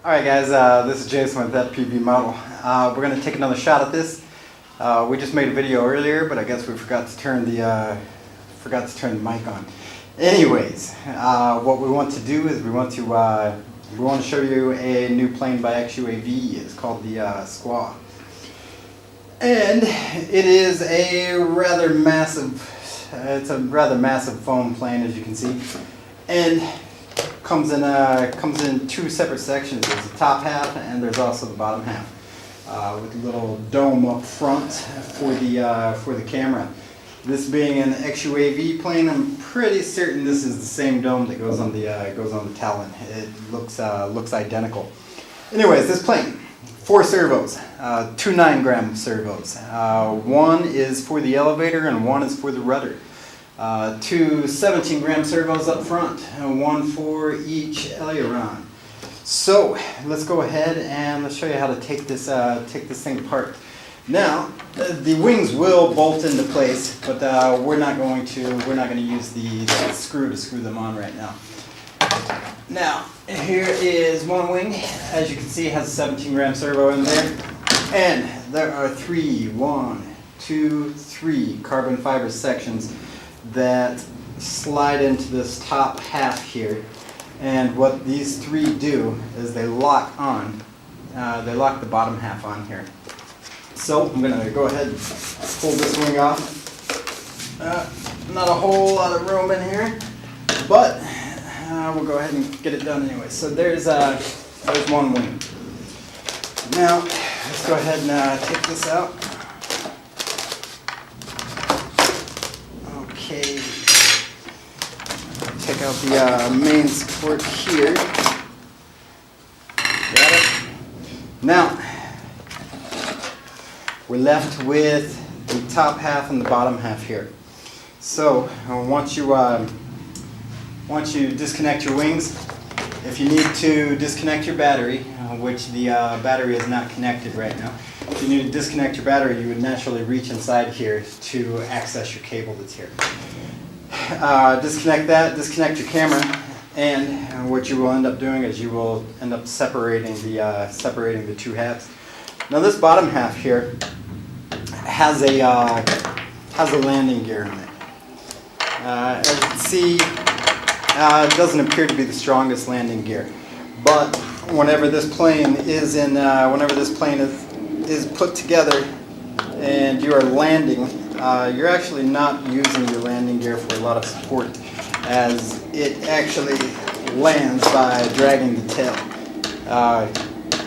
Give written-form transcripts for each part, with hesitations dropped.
Alright guys, this is Jason with FPV Model. We're going to take another shot at this. We just made a video earlier, but I guess we forgot to turn the mic on. Anyways, what we want to do is we want to show you a new plane by XUAV. It's called the Skua. And it is a rather massive foam plane, as you can see. And comes in two separate sections. There's the top half and there's also the bottom half, with a little dome up front for the camera. This being an XUAV plane, I'm pretty certain this is the same dome that goes on the Talon. It looks identical. Anyways, this plane, 4 servos, 2 9-gram servos. One is for the elevator and one is for the rudder. 2 17-gram servos up front, and one for each aileron. So let's go ahead and let's show you how to take this thing apart. Now the wings will bolt into place, but we're not going to use the screw to screw them on right now. Now here is one wing. As you can see, it has a 17-gram servo in there, and there are 3 carbon fiber sections that slide into this top half here, and what these 3 do is they lock the bottom half on here. So I'm going to go ahead and pull this wing off. Not a whole lot of room in here, but we'll go ahead and get it done anyway. So there's one wing. Now let's go ahead and take this out. Okay, take out the main support here. Got it. Now we're left with the top half and the bottom half here. So once you disconnect your wings, if you need to disconnect your battery, which the battery is not connected right now, if you need to disconnect your battery, you would naturally reach inside here to access your cable that's here. Disconnect that, disconnect your camera, and what you will end up doing is you will end up separating the 2 halves. Now this bottom half here has a landing gear in it. As you can see, it doesn't appear to be the strongest landing gear, but whenever this plane is put together and you are landing, you're actually not using your landing gear for a lot of support, as it actually lands by dragging the tail.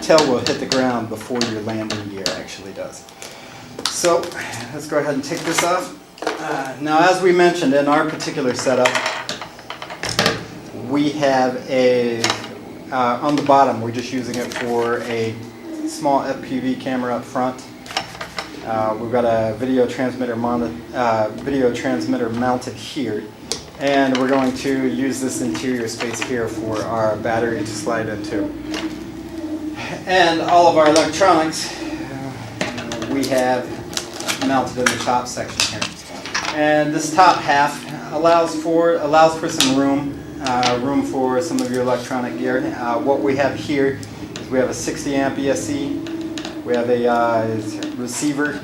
Tail will hit the ground before your landing gear actually does. So let's go ahead and take this off. Now, as we mentioned, in our particular setup, we have on the bottom, we're just using it for a small FPV camera up front. We've got a video transmitter mounted here, and we're going to use this interior space here for our battery to slide into. And all of our electronics we have mounted in the top section here. And this top half allows for some room for some of your electronic gear. What we have here is we have a 60 amp ESC, we have a receiver,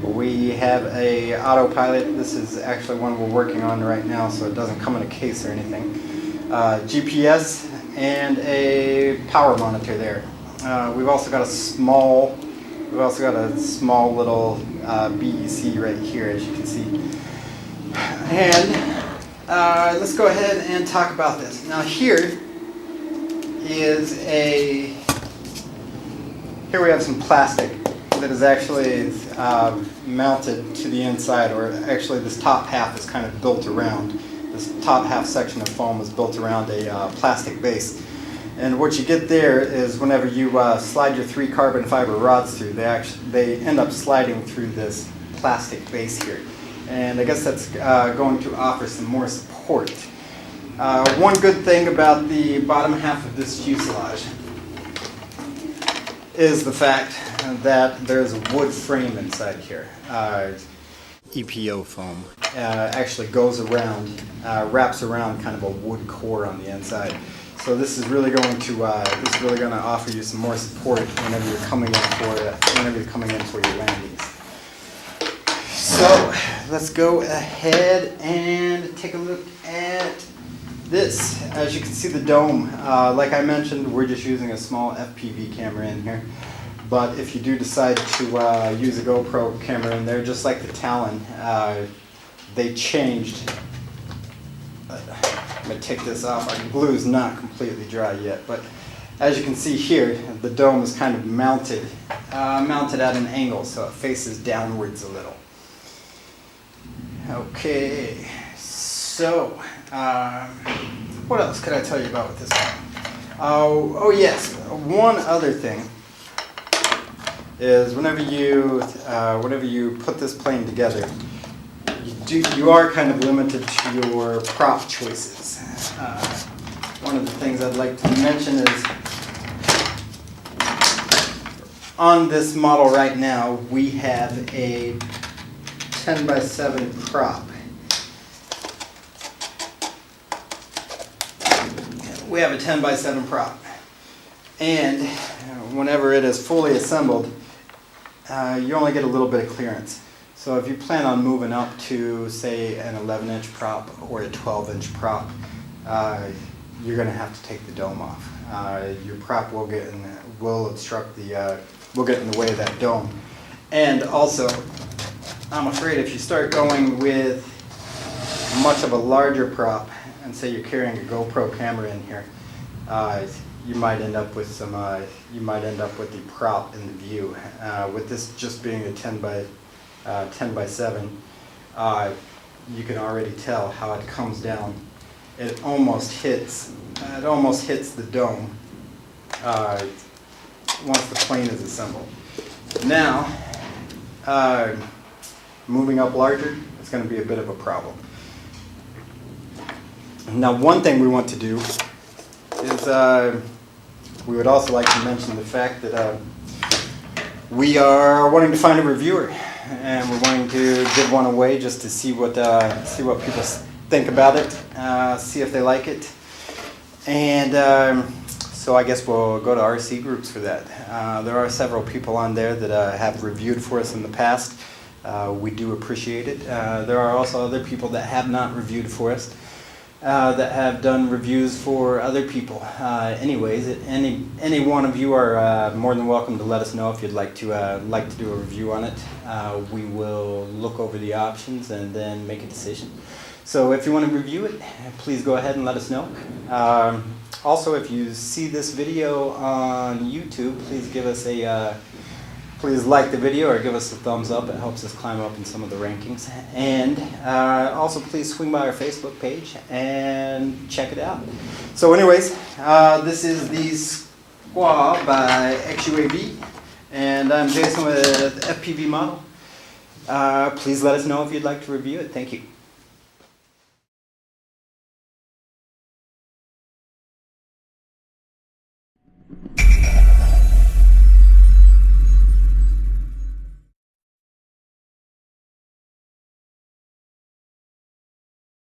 we have a autopilot. This is actually one we're working on right now, so it doesn't come in a case or anything. GPS and a power monitor there. We've also got a small little BEC right here, as you can see. And let's go ahead and talk about this. Now here we have some plastic that is actually mounted to the inside, or actually this top half is kind of built around. This top half section of foam is built around a plastic base. And what you get there is whenever you slide your 3 carbon fiber rods through, they end up sliding through this plastic base here. And I guess that's going to offer some more support. One good thing about the bottom half of this fuselage is the fact that there's a wood frame inside here. EPO foam. Actually goes around, wraps around kind of a wood core on the inside. So this is really going to offer you some more support whenever you're coming in for your landings. So let's go ahead and take a look at this. As you can see, the dome, like I mentioned, we're just using a small FPV camera in here. But if you do decide to use a GoPro camera in there, just like the Talon, they changed. I'm going to take this off. Our glue is not completely dry yet, but as you can see here, the dome is kind of mounted at an angle, so it faces downwards a little. Okay, so what else could I tell you about with this one? Oh yes, one other thing is whenever you put this plane together, you are kind of limited to your prop choices. One of the things I'd like to mention is on this model right now we have a 10x7 prop. We have a 10x7 prop, and whenever it is fully assembled, you only get a little bit of clearance. So if you plan on moving up to, say, an 11-inch prop or a 12-inch prop, you're going to have to take the dome off. Your prop will get in the way of that dome. And also, I'm afraid if you start going with much of a larger prop, and say you're carrying a GoPro camera in here, you might end up with the prop in the view. With this just being a 10x7, you can already tell how it comes down. It almost hits the dome once the plane is assembled. Now, moving up larger, it's going to be a bit of a problem. Now, one thing we want to do is we would also like to mention the fact that we are wanting to find a reviewer, and we're wanting to give one away just to see what people think about it, see if they like it, and so I guess we'll go to RC groups for that. There are several people on there that have reviewed for us in the past. We do appreciate it. There are also other people that have not reviewed for us, that have done reviews for other people. Anyways, any one of you are more than welcome to let us know if you'd like to do a review on it. We will look over the options and then make a decision. So if you want to review it, please go ahead and let us know. Also, if you see this video on YouTube, please give us please like the video or give us a thumbs up. It helps us climb up in some of the rankings. And also please swing by our Facebook page and check it out. So anyways, this is the Skua by XUAV, and I'm Jason with FPV Model. Please let us know if you'd like to review it. Thank you.